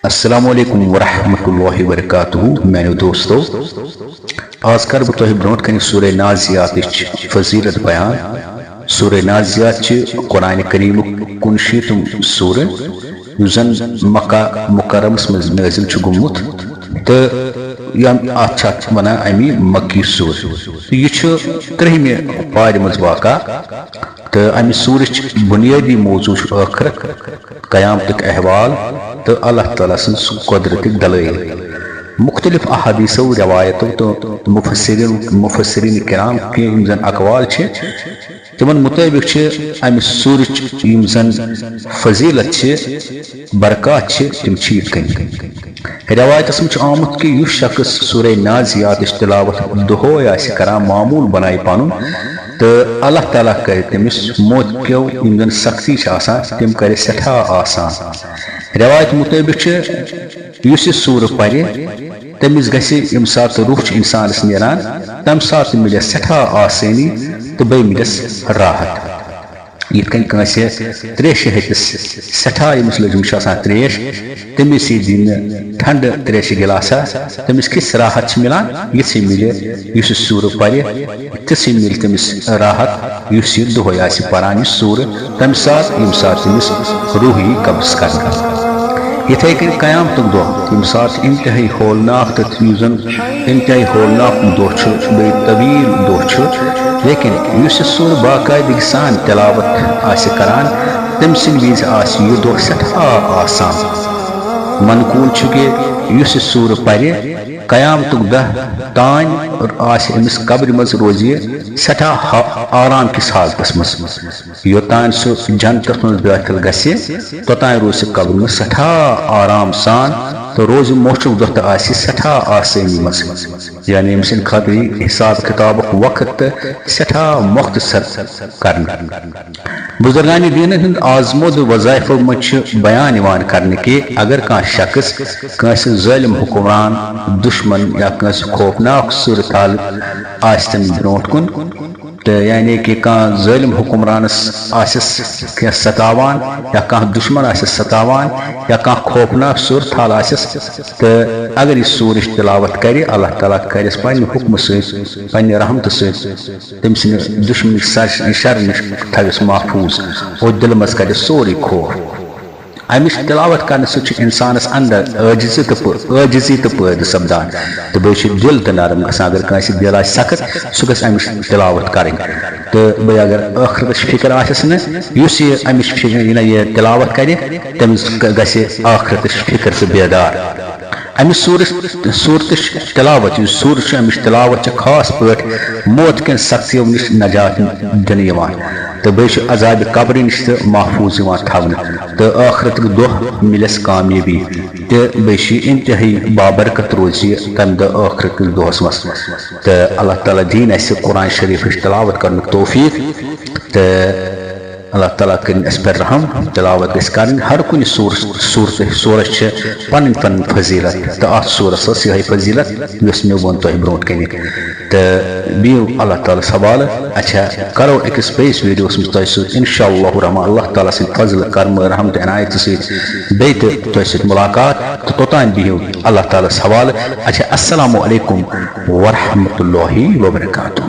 السلام علیکم ورحمۃ اللہ وبرکاتہ میانو دوستو آج کر بہ تہ برونٹ کن سورہ نازیات فضیلت بیان سورہ نازیات قرآن کریم 59 سورہ زن مکہ مکرمس مز نازل گومت تو ات ونان امی مکی سور یہ ترہمہ پارِ مز واقع تو امہ سورچ بنیادی موضوع آخرت قیامتک احوال تو اللہ تعالیٰ سن قدرت دلائل مختلف احادیث و روایتوں تو مفسرین کرام کے زن اقوال تمن مطابق امہ سورچ زن فضیلت برکات تم کن روایتس مجھ آمت کہ اس شخص سورہ نازیات تلاوت دہوے کران معمول بنائے پن تو اللہ تعالیٰ کر تمس موت کیو زن سختی تم کر سٹھا آسان روایت مطابق اس سور پہ تمس یم سات روح انسانس نیران تم سات ملس سٹھا آسانی تو بی ملس راحت یت کن تریش ہتس سٹھا یمس لجم تریش تمس دین ٹھنڈ تریش گلاسا تمس کس راحت ملان یہ ملے اس سور پہ تس مل تمس راحت اس دہے پران سور تمہ سات تمس روحی قبض کرنا یتھے کن قیامتک دہ یم سات انتہائی ہولناک تو انتہائی ہولناک دہ بی طویل دہ لیکن اس سور باقاعدگی سان تلاوت کران تم سند وز یہ دہ سٹھا آسان منقول کہ اس سور پرِ قیامتک دہ تان امس قبر مز روزی سٹھا آرام کس حالتس مز یوتان سہ جنتس مز داخل گژھِ توتان روز قبر مز سٹھا آرام سان تو روز موچک دہ تو سٹھا آسانی مز یعنی ام سند خاطر حساب کتاب وقت سٹھا مختصر کرنا بزرگان دین ہند آزمود وظائفو مجھ بیان کرنے کہ اگر کان شخص کنس ظالم حکمران دشمن یا کنس خوفناک صورتحال آستن برونٹ کن تو یعنی کہ کان ظالم حکمرانس آسس کی ستاوان یا کان دشمن آسس ستاوان یا کان خوفناک صورتحال آسس تو اگر اس سورش تلاوت کرے اللہ تعالیٰ کرس پنہ حکم ست پنہ رحمت ست تم سند دشمن شر نش تھوس محفوظ اور دل مز کر سوری خوف امچ تلاوت کرنے ست انسانس اندر عاجزی تو پید سپدان تو بیچ دل تو نرم گھان اگر کنس دل سخت سہ گھ امچ تلاوت کریں تو بے اگر ٲخرتٕچ فکر آسس نا اس امچ یہ تلاوت کرے تمس گژھِ ٲخرتٕچ فکر تو بیدار امس صورتش تلاوت اس سور امچ تلاوت خاص پٲٹھۍ موت کن سختیو نش نجات دنہ تو بیچ عذاب قبر نش تو محفوظ تھون تو آخرت دہ ملس کامیابی تو بیچ انتہائی بابرکت روزی تمہ دہ آخرت دہس مز تو اللہ تعالیٰ دین اس قرآن شریف تلاوت کرن توفیق تو اللہ تعالیٰ کرن اس پر رحم تلاوت گھس کرن ہر کن سورس پن پن فضیلت تو ات سورس یہ فضیلت یس مے ون تہ برونٹ کن تو بیو اللہ تعالیٰ سوال اچھا کرو اکس بیس ویڈیوس مز تہ ست انشاء اللہ رحمان اللہ تعالیٰ سن فضل کرم رحم تو عنایت ست بی تہ ست ملاقات تو توتان بیو اللہ تعالیٰ سوال اچھا السلام علیکم ورحمۃ اللہ وبرکاتہ